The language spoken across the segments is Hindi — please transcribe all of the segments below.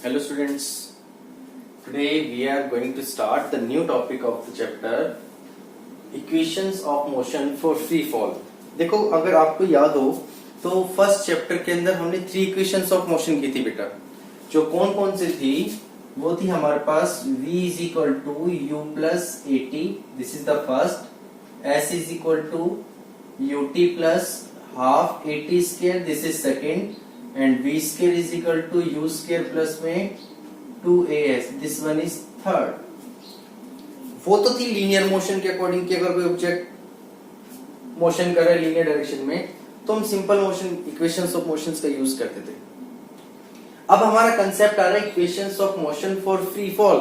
Hello students, today we are going to start the new topic of the chapter Equations of Motion for Free Fall। देखो अगर आपको याद हो तो फर्स्ट चैप्टर के अंदर हमने 3 इक्वेशंस ऑफ मोशन की थी बेटा। जो कौन कौन सी थी वो थी हमारे पास v is equal to u plus at, this is the first, s is equal to ut plus half at square, this is second, and v square is equal to u square plus में 2as, this one is third। वो तो थी लीनियर मोशन के अकॉर्डिंग कि अगर कोई ऑब्जेक्ट मोशन कर रहा है लीनियर डायरेक्शन में तो हम simple motion equations of motions का यूज करते थे। अब हमारा कंसेप्ट आ रहा है equations of motion for free fall.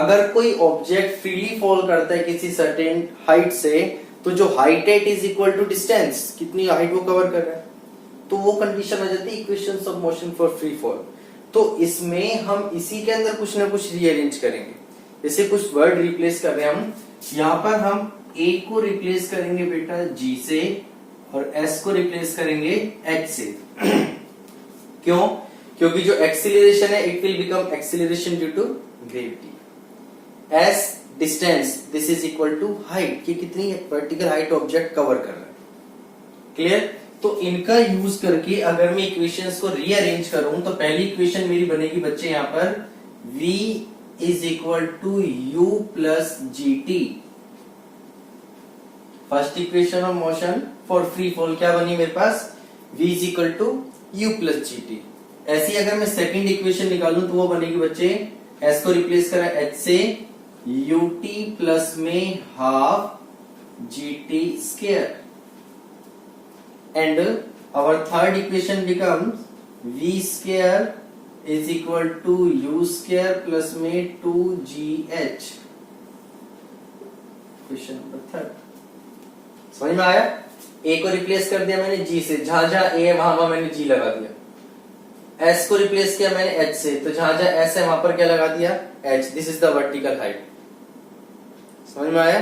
अगर कोई ऑब्जेक्ट फ्रीली फॉल करता है किसी सर्टेन हाइट से तो जो हाइट है it is equal to distance, कितनी हाइट वो कवर कर रहा है, तो वो कंडीशन आ जाती है equations of motion for free fall. तो इसमें हम इसी के अंदर कुछ ना कुछ रीअरेंज करेंगे। जैसे कुछ वर्ड रिप्लेस कर रहे हैं हम, यहाँ पर हम a को रिप्लेस करेंगे बेटा g से और s को रिप्लेस करेंगे h से। क्यों? क्योंकि जो एक्सीलरेशन है it will become acceleration due to gravity. s distance, this is equal to height, कि कितनी वर्टिकल हाइट ऑब्जेक्ट कवर कर रहा है। क्लियर? तो इनका यूज करके अगर मैं इक्वेशंस को रीअरेंज करूं तो पहली इक्वेशन मेरी बनेगी बच्चे यहाँ पर v is equal to u plus g t. First equation of motion for free fall क्या बनी मेरे पास, v is equal to u plus g t. ऐसी अगर मैं सेकंड इक्वेशन निकालूं तो वो बनेगी बच्चे s को रिप्लेस करा h से ut प्लस में half g t square, and our third equation becomes v square is equal to u square plus में 2gh। क्वेश्चन नंबर थर्ड समझ में आया? a को रिप्लेस कर दिया मैंने g से, जहां जहां a है वहां मैंने g लगा दिया। s को रिप्लेस किया मैंने h से, तो जहां जहां s है वहां पर क्या लगा दिया h। This is the vertical height. समझ में आया?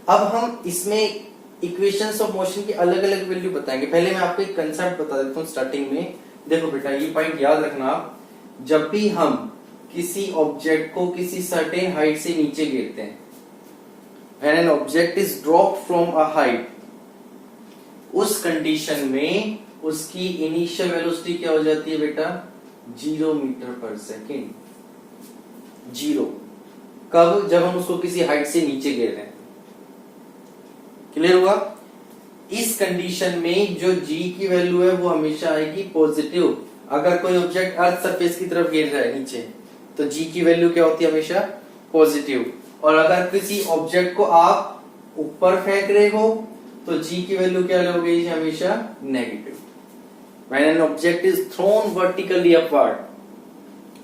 अब हम इसमें इक्वेशंस ऑफ मोशन की अलग अलग वैल्यू बताएंगे। पहले मैं आपको एक कंसेप्ट बता देता हूँ स्टार्टिंग में। देखो बेटा ये पॉइंट याद रखना आप, जब भी हम किसी ऑब्जेक्ट को किसी सर्टेन हाइट से नीचे गिरते हैं, when an object is dropped from a height, उस कंडीशन में उसकी इनिशियल वेलोसिटी क्या हो जाती है बेटा 0 मीटर पर सेकेंड। 0 कब? जब हम उसको किसी हाइट से नीचे गिर रहे हैं। क्लियर हुआ? इस कंडीशन में जो g की वैल्यू है वो हमेशा आएगी पॉजिटिव। अगर कोई ऑब्जेक्ट अर्थ सरफेस की तरफ गिर रहा है नीचे तो g की वैल्यू क्या होती है हमेशा पॉजिटिव। और अगर किसी ऑब्जेक्ट को आप ऊपर फेंक रहे हो तो g की वैल्यू क्या होगी हमेशा negative. When an object is thrown vertically upward,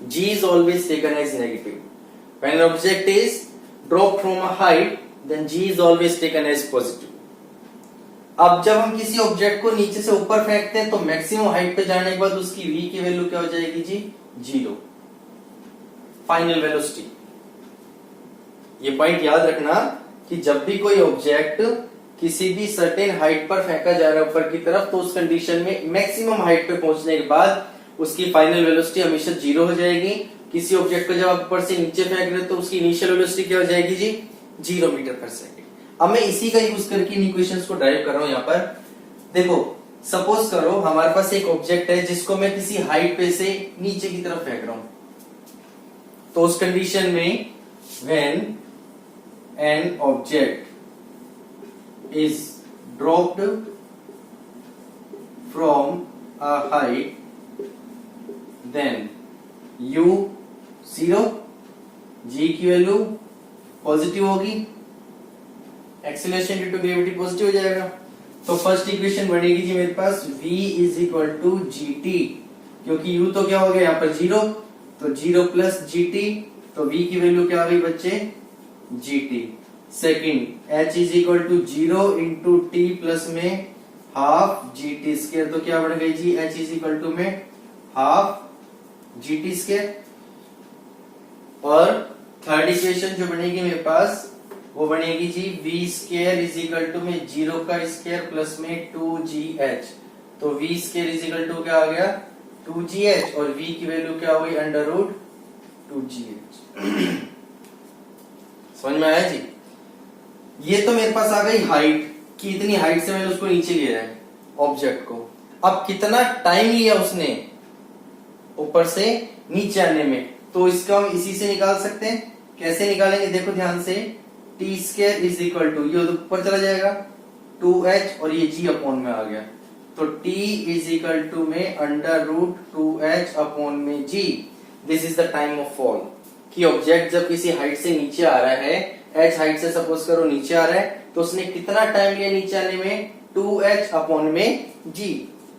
g is always taken as negative. When an object is dropped from a height, then g is always taken as positive। अब जब हम किसी ऑब्जेक्ट को नीचे से ऊपर फेंकते हैं तो मैक्सिमम हाइट पे जाने के बाद उसकी v की वैल्यू क्या हो जाएगी जी 0, फाइनल वेलोसिटी। ये पॉइंट याद रखना कि जब भी कोई ऑब्जेक्ट किसी भी सर्टेन हाइट पर फेंका जा रहा है ऊपर की तरफ तो उस कंडीशन में मैक्सिमम हाइट पे पहुंचने के बाद उसकी फाइनल वेलोसिटी हमेशा 0 हो जाएगी। किसी ऑब्जेक्ट को जब आप ऊपर से नीचे फेंक रहे हो तो उसकी इनिशियल वेलोसिटी क्या हो जाएगी जी 0 मीटर पर सेकेंड। अब मैं इसी का यूज करके इन इक्वेशंस को ड्राइव कर रहा हूं। यहाँ पर देखो सपोज करो हमारे पास एक ऑब्जेक्ट है जिसको मैं किसी हाइट पे से नीचे की तरफ फेंक रहा हूं, तो उस कंडीशन में when an object is dropped from a height then u 0, g की वैल्यू पॉजिटिव होगी, acceleration due to gravity positive हो जाएगा। तो फर्स्ट इक्वेशन बनेगी जी मेरे पास v is equal to g t, क्योंकि u तो क्या हो गया यहाँ पर 0, तो 0 प्लस जी टी, तो v की वैल्यू क्या आ गई बच्चे जी t. Second h is equal to 0 into T plus में हाफ जी टी स्क्वायर, तो क्या बन गई जी h इज इक्वल टू में हाफ जी टी स्क्वायर। और थर्ड इक्वेशन जो बनेगी मेरे पास वो बनेगी जी v square is equal to में 0 का स्क्वायर प्लस में 2gh, तो v square is equal to क्या आ गया 2gh और v की वैल्यू क्या होगी अंडर रूट 2gh। समझ में आया जी? ये तो मेरे पास आ गई हाइट कि इतनी हाइट से मैंने उसको नीचे लिया है ऑब्जेक्ट को। अब कितना टाइम लिया उसने ऊपर से नीचे आने में, तो इसका हम इसी से निकाल सकते हैं। कैसे निकालेंगे देखो ध्यान से, t square is equal to, ये ऊपर चला जाएगा 2h और ये g अपॉन में आ गया, तो t इज इक्वल टू में अंडर रूट 2h अपॉन में g। This is the time of fall, कि ऑब्जेक्ट जब किसी हाइट से नीचे आ रहा है, h हाइट से सपोज करो नीचे आ रहा है, तो उसने कितना टाइम लिया नीचे आने में, 2h अपॉन में g।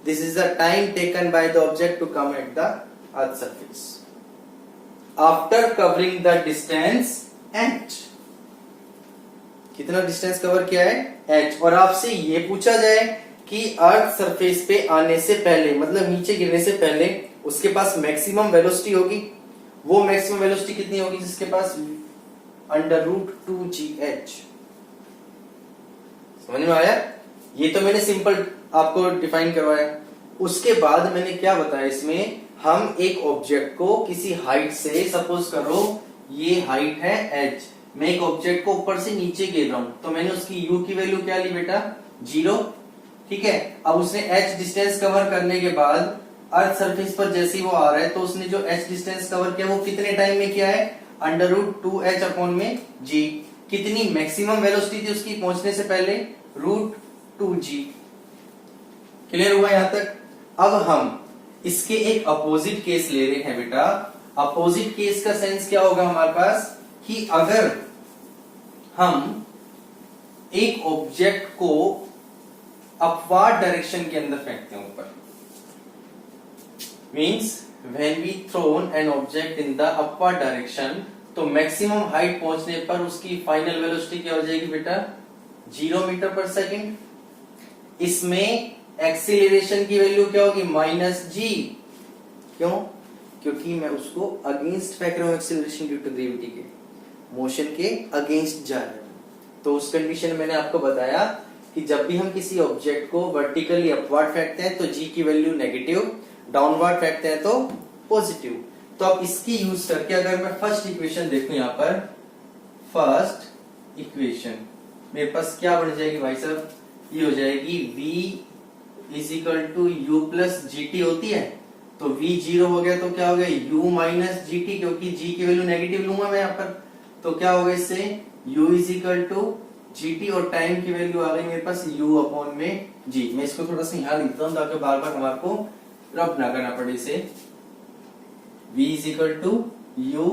This is the time taken by the object to come at the earth surface after covering the distance h। कितना डिस्टेंस कवर किया है h। और आपसे ये पूछा जाए कि अर्थ सरफेस पे आने से पहले, मतलब नीचे गिरने से पहले उसके पास मैक्सिमम वेलोसिटी होगी, वो मैक्सिमम वेलोसिटी कितनी होगी जिसके पास, अंडर रूट 2gh। समझ में आया? ये तो मैंने सिंपल आपको डिफाइन करवाया। उसके बाद मैंने क्या बताया इसमें, हम एक ऑब्जेक्ट को किसी हाइट से, सपोज करो ये हाइट है h, मैं एक ऑब्जेक्ट को ऊपर से नीचे गिर रहा हूं, तो मैंने उसकी u की वैल्यू क्या ली बेटा, 0। ठीक है, अब उसने h डिस्टेंस कवर करने के बाद अर्थ सरफेस पर जैसे ही वो आ रहा है, तो उसने जो h डिस्टेंस कवर किया वो कितने टाइम में किया है, अंडर रूट 2h अपॉन में g। कितनी मैक्सिमम वेलोसिटी थी उसकी पहुंचने से पहले, रूट 2g। क्लियर हुआ यहां तक? अब हम इसके एक अपोजिट केस ले रहे हैं बेटा। अपोजिट केस का सेंस क्या होगा हमारे पास, कि अगर हम एक ऑब्जेक्ट को अपवार्ड डायरेक्शन के अंदर फेंकते हैं ऊपर, means when we thrown an object in the upward direction, तो मैक्सिमम हाइट पहुंचने पर उसकी फाइनल वेलोसिटी क्या हो जाएगी बेटा, 0 मीटर पर सेकेंड। इसमें एक्सीलरेशन की वैल्यू क्या होगी, -g। क्यों? क्योंकि मैं उसको अगेंस्ट फेंक रहा हूं, एक्सीलरेशन ड्यू टू ग्रेविटी के, मोशन के अगेंस्ट जा रहा हूं। तो उस कंडीशन मैंने आपको बताया कि जब भी हम किसी ऑब्जेक्ट को वर्टिकली अपवर्ड फेंकते हैं तो g की वैल्यू नेगेटिव, डाउनवर्ड फेंकते हैं तो पॉजिटिव। तो अब इसकी यूज करके अगर मैं फर्स्ट इक्वेशन देखूं, यहां पर फर्स्ट इक्वेशन मेरे पास क्या बन जाएगी भाई साहब, ये हो जाएगी v is equal to u plus g t होती है, तो v 0 हो गया तो क्या हो गया, u माइनस जी टी, क्योंकि g की वैल्यू नेगेटिव लूंगा मैं यहाँ पर, तो क्या होगा इससे, u is equal to g t, और टाइम की वैल्यू आ गई मेरे पास u अपॉन में g। मैं इसको थोड़ा सा यहाँ लिखता हूँ ताकि बार बार हमारे को रब ना करना पड़े इसे। v is equal to u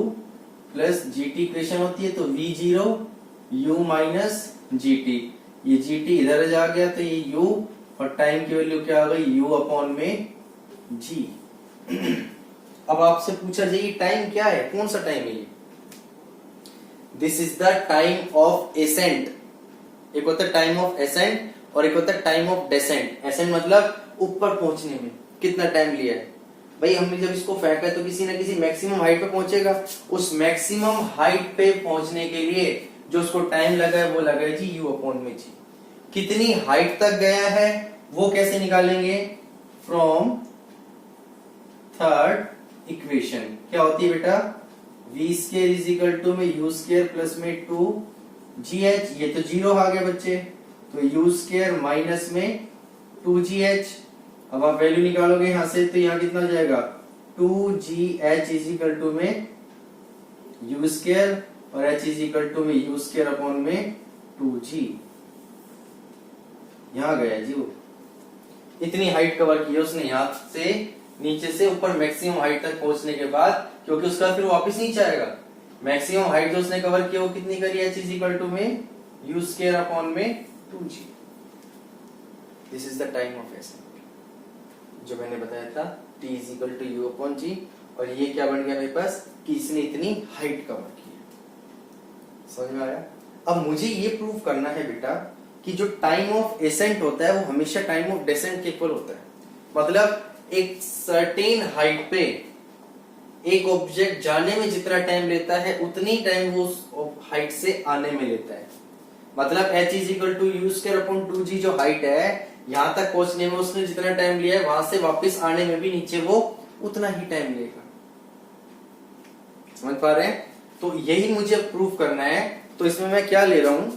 plus g t equation होती है, तो v 0 u minus g t, ये जी टी इधर जा गया तो ये u, और टाइम की वैल्यू क्या आ गई, u अपॉन में g। अब आपसे पूछा जाए टाइम क्या है, कौन सा टाइम है ये, this is the time of accent. एक होता है टाइम ऑफ एसेंट और एक होता है टाइम ऑफ डेसेंट। एसेंट मतलब ऊपर पहुंचने में कितना टाइम लिया है भाई, हमने जब इसको फेंका है तो किसी ना किसी मैक्सिमम हाइट पे पहुंचेगा, उस मैक्सिमम हाइट पे पहुंचने के लिए जो उसको टाइम लगा है वो लगा है जी u अपॉन में जी। कितनी हाइट तक गया है वो कैसे निकालेंगे, फ्रॉम थर्ड इक्वेशन। क्या होती है बेटा, v square is equal to में u स्क्वायर प्लस में 2gh, ये तो 0 आ गया बच्चे, तो u स्क्वायर माइनस में 2gh। अब आप वैल्यू निकालोगे यहां से, तो यहां कितना हो जाएगा, 2gh इज इक्वल टू में u स्क्वायर और h इज इक्वल टू में u स्क्वायर अपॉन में 2g। यहां गया जी वो, इतनी हाइट कवर की है उसने यहां से नीचे से ऊपर मैक्सिमम हाइट तक पहुंचने के बाद, क्योंकि उसका फिर वापस नीचे आएगा। मैक्सिमम हाइट जो उसने कवर किया वो कितनी करी, h इज इक्वल टू में u स्क्वायर अपॉन में 2g। This is the time of ascent जो मैंने बताया था, t is equal to u upon g, और ये क्या बन गया मेरे पास कि इसने इतनी हाइट कवर की है। समझ में आया? अब मुझे ये प्रूव करना है बेटा कि जो टाइम ऑफ एसेंट होता है वो हमेशा टाइम ऑफ डेसेंट के इक्वल होता है। मतलब एक सर्टेन हाइट पे एक ऑब्जेक्ट जाने में जितना टाइम लेता है उतनी टाइम वो उस हाइट से आने में लेता है। मतलब h is equal to u square upon 2g जो हाइट है, यहाँ तक पहुंचने में उसने जितना टाइम लिया है वहां से वापस आने में भी नीचे वो उतना ही टाइम लेगा। समझ पा रहे हैं? तो यही मुझे प्रूव करना है। तो इसमें मैं क्या ले रहा हूं,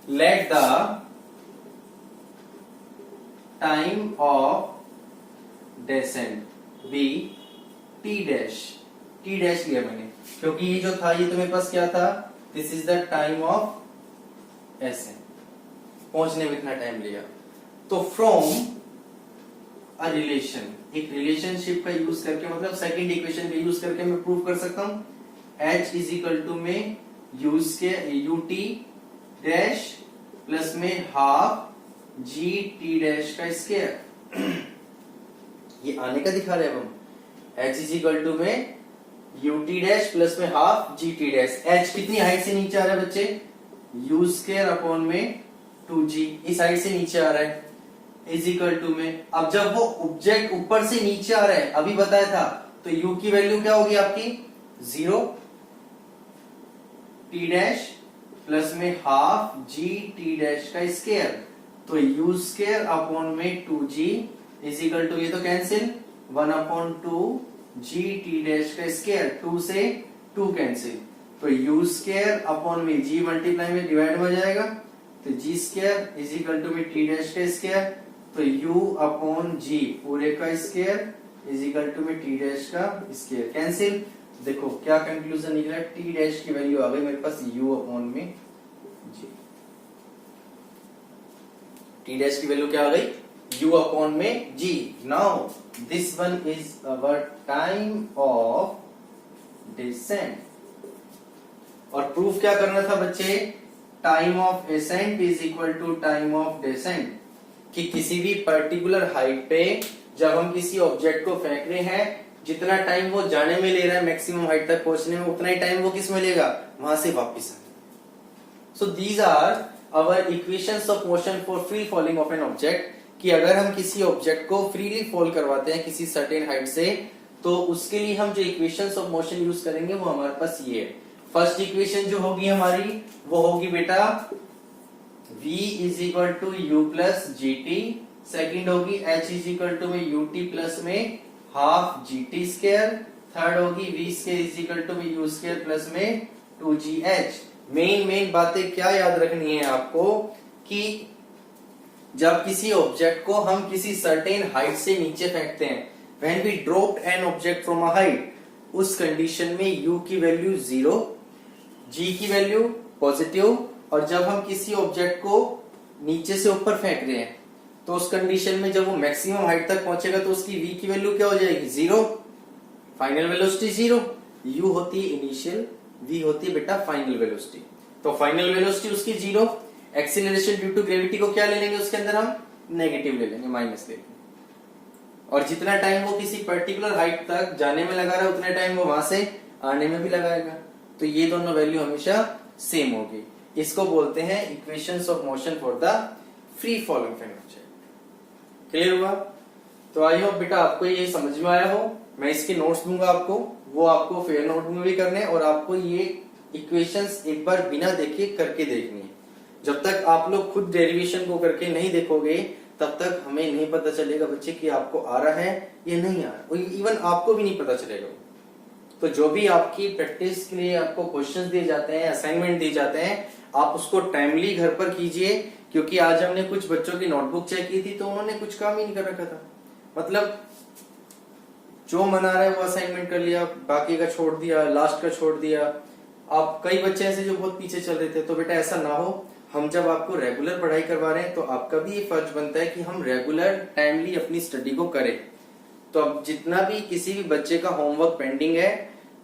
let the time of descent be t dash. T dash लिया मैंने क्योंकि ये जो था ये तो मेरे पास क्या था, this is the time of accent, पहुंचने में इतना टाइम लिया। तो फ्रॉम अ रिलेशन, एक रिलेशनशिप का यूज करके, मतलब सेकंड इक्वेशन का यूज करके मैं प्रूव कर सकता हूं h इज इक्वल टू में यूज के ut डैश प्लस में हाफ जी टी डैश का स्क्वायर। ये आने का दिखा रहे हैं हम, h इज इक्वल टू में ut डैश प्लस में half g t dash. h कितनी हाइट से नीचे आ रहा है बच्चे, u स्क्वायर अपॉन में 2g, इस हाइट से नीचे आ रहा है, इज इक्वल टू में, अब जब वो ऑब्जेक्ट ऊपर से नीचे आ रहा है, अभी बताया था, तो u की वैल्यू क्या होगी आपकी 0, t डैश प्लस में हाफ जी टी डैश का स्क्वायर, तो u स्क्वायर अपॉन में 2g इज इक्वल टू, ये तो कैंसिल, 1/2 जी टी डैश का स्क्वायर, 2 से 2 कैंसिल, तो u स्क्वायर अपॉन में g मल्टीप्लाई में डिवाइड हो जाएगा, तो g square is equal to में t डैश का स्क्वायर, तो u अपॉन g पूरे का स्क्वायर इज इक्वल टू में t डैश का स्क्वायर, कैंसिल। देखो क्या कंक्लूजन निकला, t डैश की वैल्यू आ गई मेरे पास u अपॉन में g। t डैश की वैल्यू क्या आ गई, u अपॉन में g। Now this one is our time of descent. और प्रूफ क्या करना था बच्चे, time of ascent is equal to time of descent, कि किसी भी पर्टिकुलर हाइट पे जब हम किसी ऑब्जेक्ट को फेंक रहे हैं, जितना टाइम वो जाने में ले रहा है मैक्सिमम हाइट तक पहुंचने में, उतना ही टाइम वो किस में लेगा, वहां से वापस आने। So these are our equations of motion for free falling of an object, कि अगर हम किसी ऑब्जेक्ट को फ्रीली फॉल करवाते हैं किसी सर्टेन हाइट से, तो उसके लिए हम जो इक्वेशंस ऑफ मोशन यूज करेंगे वो हमारे पास ये है। फर्स्ट इक्वेशन जो होगी हमारी वो होगी बेटा v is equal to u plus g t, second होगी h इज इक्वल टू में यू टी प्लस में half g t square, third होगी v square is equal to में यू स्क्वायर प्लस में 2gh। मेन बातें क्या याद रखनी है आपको, कि जब किसी ऑब्जेक्ट को हम किसी सर्टेन हाइट से नीचे फेंकते हैं, when we dropped an object from a height, उस कंडीशन में u की वैल्यू 0, g की वैल्यू पॉजिटिव, और जब हम किसी ऑब्जेक्ट को नीचे से ऊपर फेंक रहे हैं, तो उस कंडीशन में जब वो मैक्सिमम हाइट तक पहुंचेगा तो उसकी v की वैल्यू क्या हो जाएगी 0, फाइनल वेलोसिटी 0, u होती है इनिशियल, v होती है बेटा फाइनल वेलोसिटी। तो फाइनल वेलोसिटी उसकी 0, एक्सीलरेशन ड्यू टू ग्रेविटी को क्या ले लेंगे उसके अंदर हम, नेगेटिव ले लेंगे, माइनस ले लेंगे, और जितना टाइम वो किसी पर्टिकुलर हाइट तक जाने में लगा रहा है उतना टाइम वो वहां से आने में भी लगाएगा, तो ये दोनों वैल्यू हमेशा सेम होगी। इसको बोलते हैं equations of motion for the free falling object. Clear हुआ? तो आई होप बेटा आपको ये समझ में आया हो। मैं इसके नोट्स दूंगा आपको, वो आपको फेयर नोट में भी करने, और आपको ये इक्वेशंस एक बार बिना देखे करके देखनी है। जब तक आप लोग खुद डेरिवेशन को करके नहीं देखोगे तब तक हमें नहीं पता चलेगा बच्चे कि आपको आ रहा है या नहीं आ रहा, इवन आपको भी नहीं पता चलेगा। तो जो भी आपकी प्रैक्टिस के लिए आपको क्वेश्चंस दिए जाते हैं, असाइनमेंट दिए जाते हैं, आप उसको टाइमली घर पर कीजिए, क्योंकि आज हमने कुछ बच्चों की नोटबुक चेक की थी तो उन्होंने कुछ काम ही नहीं कर रखा था, मतलब जो मना रहा है वो असाइनमेंट कर लिया, बाकी का छोड़ दिया, लास्ट का छोड़ दिया। आप कई बच्चे ऐसे जो बहुत पीछे चल रहे थे, तो बेटा ऐसा ना हो। हम जब आपको रेगुलर पढ़ाई करवा रहे हैं तो आपका भी ये फर्ज बनता है कि हम रेगुलर टाइमली अपनी स्टडी को करें। तो अब जितना भी किसी भी बच्चे का होमवर्क पेंडिंग है,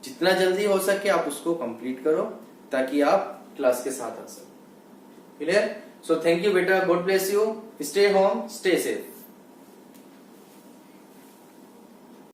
जितना जल्दी हो सके आप उसको कंप्लीट करो, ताकि आप क्लास के साथ आ सको। क्लियर? सो थैंक यू बेटा, God bless you, stay home, stay safe.